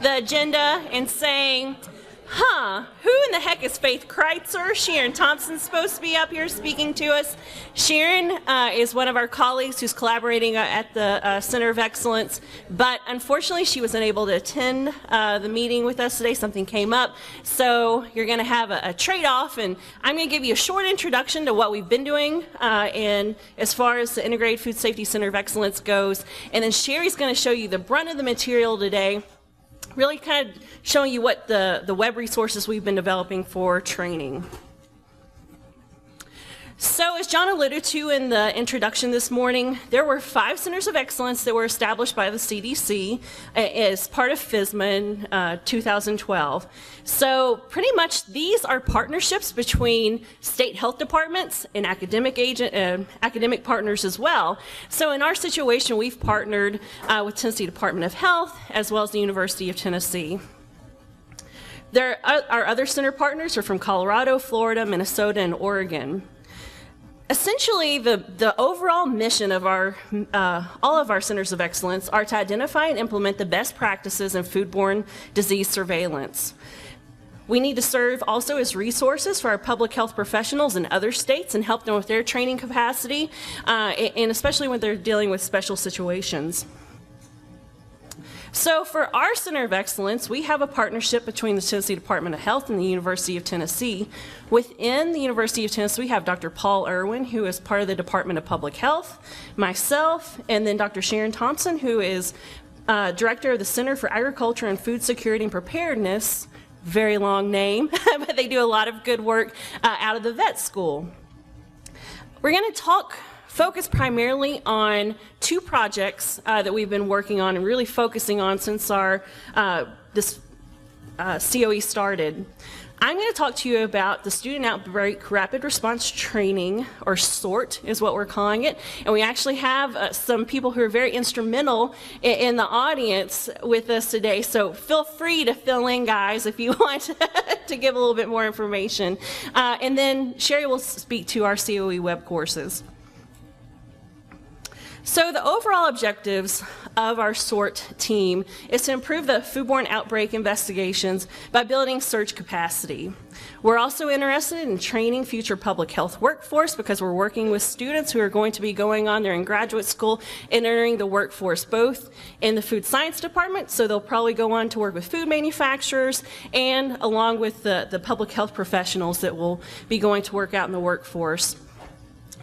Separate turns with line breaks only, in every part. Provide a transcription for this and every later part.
the agenda and saying, who in the heck is Faith Critzer? Sharon Thompson's supposed to be up here speaking to us. Sharon is one of our colleagues who's collaborating at the Center of Excellence, but unfortunately she was unable to attend the meeting with us today. Something came up, so you're going to have a trade-off, and I'm going to give you a short introduction to what we've been doing and as far as the Integrated Food Safety Center of Excellence goes, and then Sheri's going to show you the brunt of the material today, really kind of showing you what the web resources we've been developing for training. So as John alluded to in the introduction this morning, there were 5 centers of excellence that were established by the CDC as part of FSMA in 2012. So pretty much these are partnerships between state health departments and academic partners as well. So in our situation, we've partnered with Tennessee Department of Health as well as the University of Tennessee. Our other center partners are from Colorado, Florida, Minnesota, and Oregon. Essentially, the overall mission of all of our centers of excellence are to identify and implement the best practices in foodborne disease surveillance. We need to serve also as resources for our public health professionals in other states and help them with their training capacity, and especially when they're dealing with special situations. So for our Center of Excellence, we have a partnership between the Tennessee Department of Health and the University of Tennessee. Within the University of Tennessee, we have Dr. Paul Irwin, who is part of the Department of Public Health, myself, and then Dr. Sharon Thompson, who is Director of the Center for Agriculture and Food Security and Preparedness. Very long name, but they do a lot of good work out of the vet school. We're going to focus primarily on 2 projects that we've been working on and really focusing on since this COE started. I'm going to talk to you about the Student Outbreak Rapid Response Training, or SORT is what we're calling it, and we actually have some people who are very instrumental in the audience with us today, so feel free to fill in, guys, if you want to give a little bit more information. And then Sheri will speak to our COE web courses. So the overall objectives of our SORT team is to improve the foodborne outbreak investigations by building surge capacity. We're also interested in training future public health workforce because we're working with students who are going to be going on there in graduate school and entering the workforce, both in the food science department, so they'll probably go on to work with food manufacturers, and along with the public health professionals that will be going to work out in the workforce.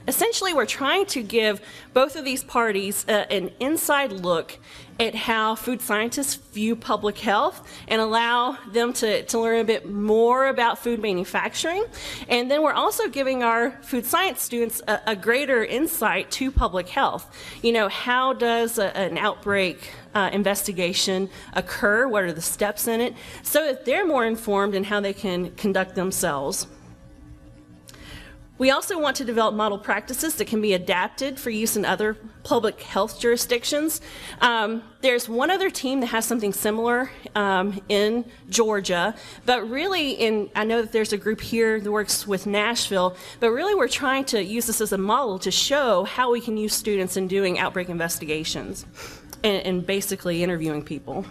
Essentially, we're trying to give both of these parties an inside look at how food scientists view public health and allow them to learn a bit more about food manufacturing. And then we're also giving our food science students a greater insight to public health. You know, how does an outbreak investigation occur? What are the steps in it? So that they're more informed in how they can conduct themselves. We also want to develop model practices that can be adapted for use in other public health jurisdictions. There's one other team that has something similar in Georgia, but really I know that there's a group here that works with Nashville, but really we're trying to use this as a model to show how we can use students in doing outbreak investigations and basically interviewing people.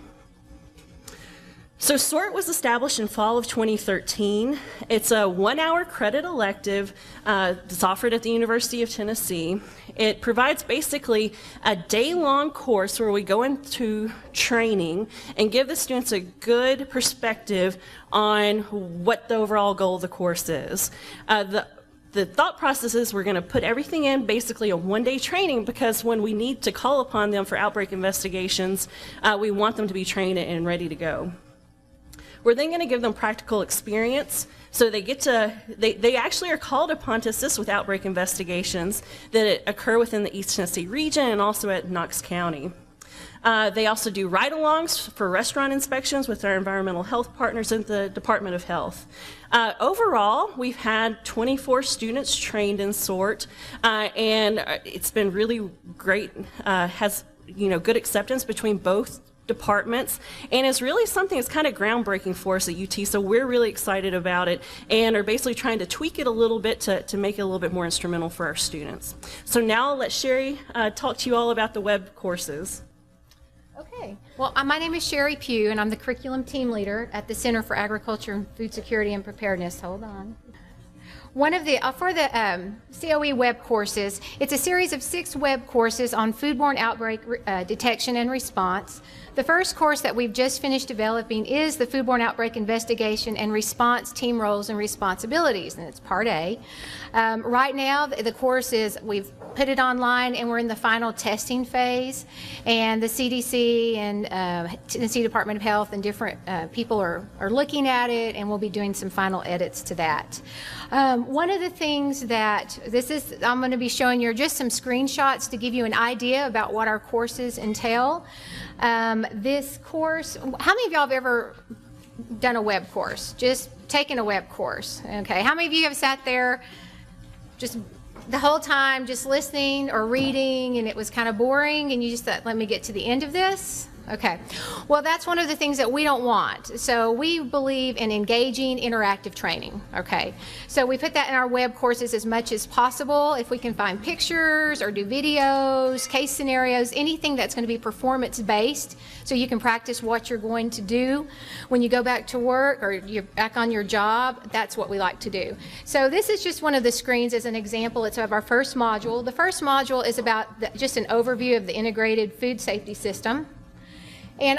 So SORT was established in fall of 2013. It's a 1-hour credit elective that's offered at the University of Tennessee. It provides basically a day-long course where we go into training and give the students a good perspective on what the overall goal of the course is. The thought process is we're going to put everything in basically a 1-day training because when we need to call upon them for outbreak investigations, we want them to be trained and ready to go. We're then going to give them practical experience, so they actually are called upon to assist with outbreak investigations that occur within the East Tennessee region and also at Knox County. They also do ride-alongs for restaurant inspections with our environmental health partners at the Department of Health. Overall, we've had 24 students trained in SORT, and it's been really great, has good acceptance between both departments, and it's really something that's kind of groundbreaking for us at UT, so we're really excited about it and are basically trying to tweak it a little bit to make it a little bit more instrumental for our students. So now I'll let Sheri talk to you all about the web courses.
Okay. Well, my name is Sheri Pugh, and I'm the curriculum team leader at the Center for Agriculture and Food Security and Preparedness. Hold on. One of the, for the COE web courses, it's a series of 6 web courses on foodborne outbreak detection and response. The first course that we've just finished developing is the Foodborne Outbreak Investigation and Response Team Roles and Responsibilities, and it's Part A. Right now, the course is, we've put it online and we're in the final testing phase, and the CDC and Tennessee Department of Health and different people are looking at it, and we'll be doing some final edits to that. One of the things that I'm going to be showing you just some screenshots to give you an idea about what our courses entail. This course, how many of y'all have ever done a web course? Just taken a web course, okay? How many of you have sat there just the whole time just listening or reading and it was kind of boring and you just thought, let me get to the end of this? Okay, well, that's one of the things that we don't want. So we believe in engaging interactive training, okay? So we put that in our web courses as much as possible. If we can find pictures or do videos, case scenarios, anything that's going to be performance-based, so you can practice what you're going to do when you go back to work or you're back on your job, that's what we like to do. So this is just one of the screens as an example. It's of our first module. The first module is about just an overview of the integrated food safety system. And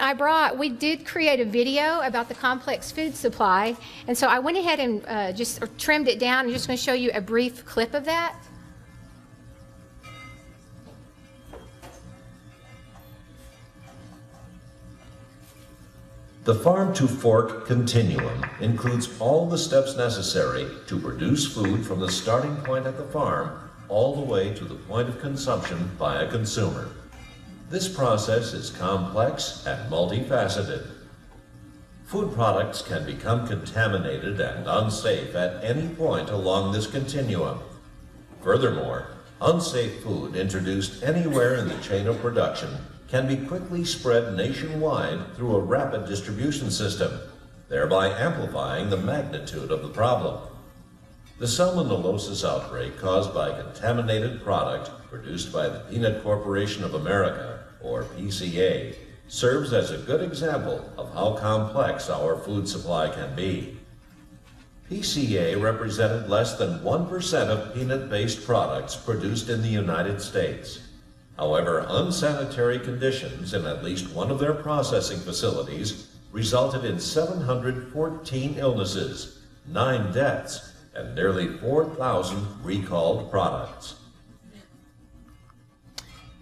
we did create a video about the complex food supply, and so I went ahead and just trimmed it down. I'm just going to show you a brief clip of that.
The farm-to-fork continuum includes all the steps necessary to produce food from the starting point at the farm all the way to the point of consumption by a consumer. This process is complex and multifaceted. Food products can become contaminated and unsafe at any point along this continuum. Furthermore, unsafe food introduced anywhere in the chain of production can be quickly spread nationwide through a rapid distribution system, thereby amplifying the magnitude of the problem. The salmonellosis outbreak caused by contaminated product produced by the Peanut Corporation of America, or PCA, serves as a good example of how complex our food supply can be. PCA represented less than 1% of peanut-based products produced in the United States. However, unsanitary conditions in at least one of their processing facilities resulted in 714 illnesses, 9 deaths, and nearly 4,000 recalled products.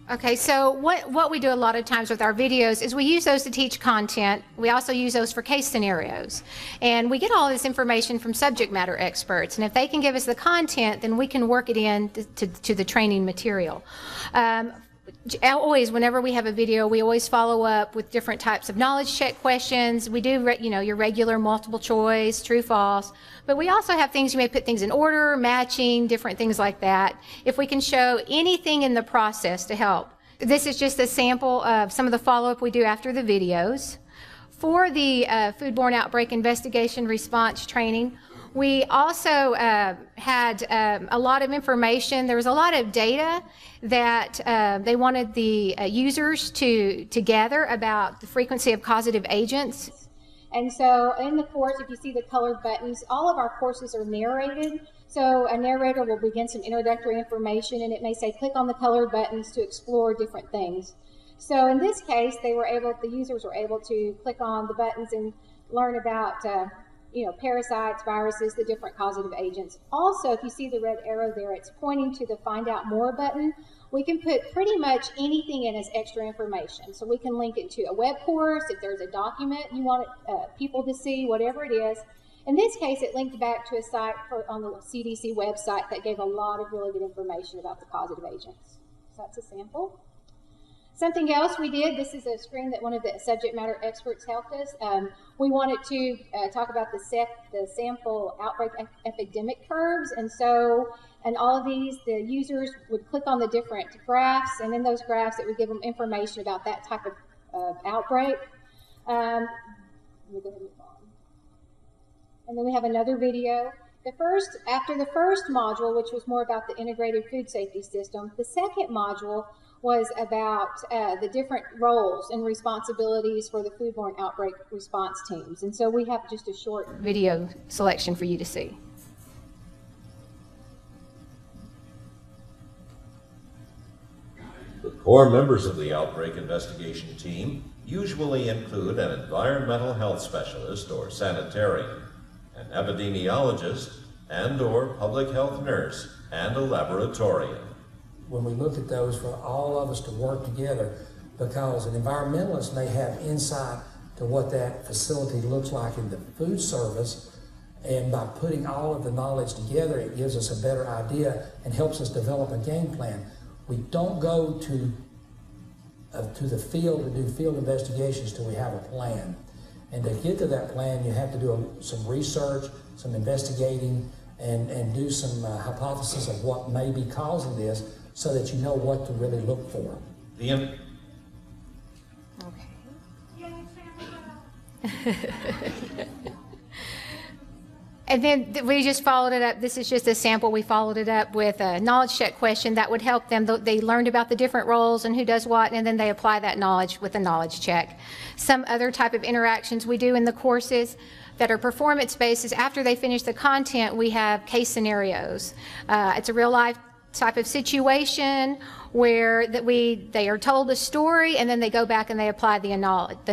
Okay, so what we do a lot of times with our videos is we use those to teach content. We also use those for case scenarios. And we get all this information from subject matter experts. And if they can give us the content, then we can work it in to the training material. Always, whenever we have a video, we always follow up with different types of knowledge check questions. We do, your regular multiple choice, true, false. But we also have things, you may put things in order, matching, different things like that. If we can show anything in the process to help. This is just a sample of some of the follow-up we do after the videos. For the foodborne outbreak investigation response training, we also had a lot of information. There was a lot of data that they wanted the users to gather about the frequency of causative agents. And so in the course, if you see the colored buttons, all of our courses are narrated. So a narrator will begin some introductory information, and it may say, click on the colored buttons to explore different things. So in this case, the users were able to click on the buttons and learn about parasites, viruses, the different causative agents. Also, if you see the red arrow there, it's pointing to the Find Out More button. We can put pretty much anything in as extra information. So we can link it to a web course, if there's a document you want people to see, whatever it is. In this case, it linked back to a site on the CDC website that gave a lot of really good information about the causative agents. So that's a sample. Something else we did, this is a screen that one of the subject matter experts helped us. We wanted to talk about the sample outbreak epidemic curves, and all of these, the users would click on the different graphs, and in those graphs it would give them information about that type of outbreak. Let me go ahead and move on. And then we have another video. After the first module, which was more about the integrated food safety system, the second module was about the different roles and responsibilities for the foodborne outbreak response teams. And so we have just a short video selection for you to see.
The core members of the outbreak investigation team usually include an environmental health specialist or sanitarian, an epidemiologist and/or public health nurse, and a laboratorian.
When we look at those, for all of us to work together, because an environmentalist may have insight to what that facility looks like in the food service, and by putting all of the knowledge together, it gives us a better idea and helps us develop a game plan. We don't go to the field to do field investigations till we have a plan. And to get to that plan, you have to do some research, some investigating, and do some hypothesis of what may be causing this so that you know what to really look for.
Okay. And then we just followed it up. This is just a sample. We followed it up with a knowledge check question that would help them. They learned about the different roles and who does what, and then they apply that knowledge with a knowledge check. Some other type of interactions we do in the courses that are performance-based is after they finish the content, we have case scenarios. It's a real-life type of situation where they are told a story and then they go back and they apply the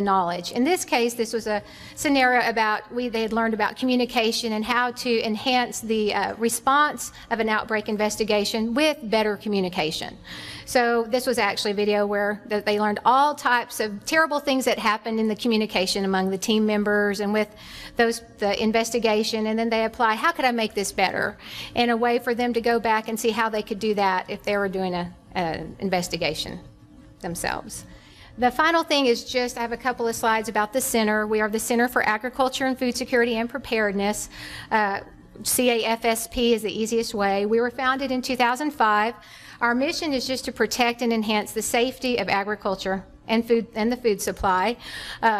knowledge. In this case, this was a scenario about they had learned about communication and how to enhance the response of an outbreak investigation with better communication. So this was actually a video where they learned all types of terrible things that happened in the communication among the team members and with the investigation, and then they apply, how could I make this better? And a way for them to go back and see how they could do that if they were doing an investigation themselves. The final thing is I have a couple of slides about the center. We are the Center for Agriculture and Food Security and Preparedness. CAFSP is the easiest way. We were founded in 2005. Our mission is just to protect and enhance the safety of agriculture and the food supply.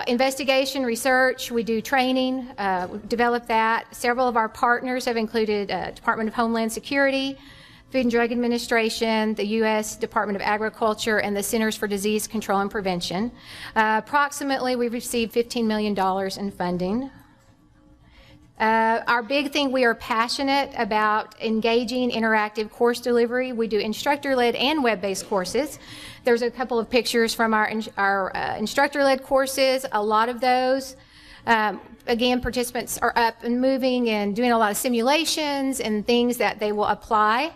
Investigation, research, we do training, develop that. Several of our partners have included Department of Homeland Security, Food and Drug Administration, the U.S. Department of Agriculture, and the Centers for Disease Control and Prevention. Approximately, we've received $15 million in funding. Our big thing, we are passionate about engaging interactive course delivery. We do instructor-led and web-based courses. There's a couple of pictures from our instructor-led courses. A lot of those, again, participants are up and moving and doing a lot of simulations and things that they will apply.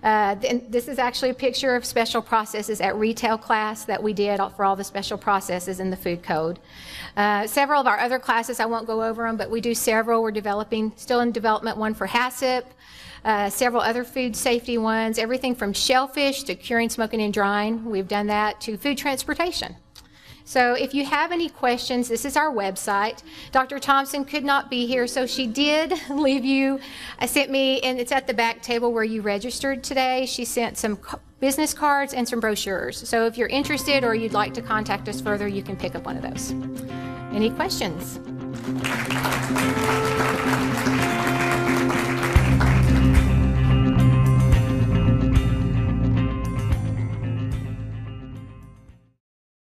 This is actually a picture of special processes at retail class that we did for all the special processes in the food code. Several of our other classes, I won't go over them, but we do several. We're still in development, one for HACCP, several other food safety ones, everything from shellfish to curing, smoking, and drying. We've done that to food transportation. So if you have any questions, this is our website. Dr. Thompson could not be here, so she did leave you, sent me, and it's at the back table where you registered today. She sent some business cards and some brochures. So if you're interested or you'd like to contact us further, you can pick up one of those. Any questions?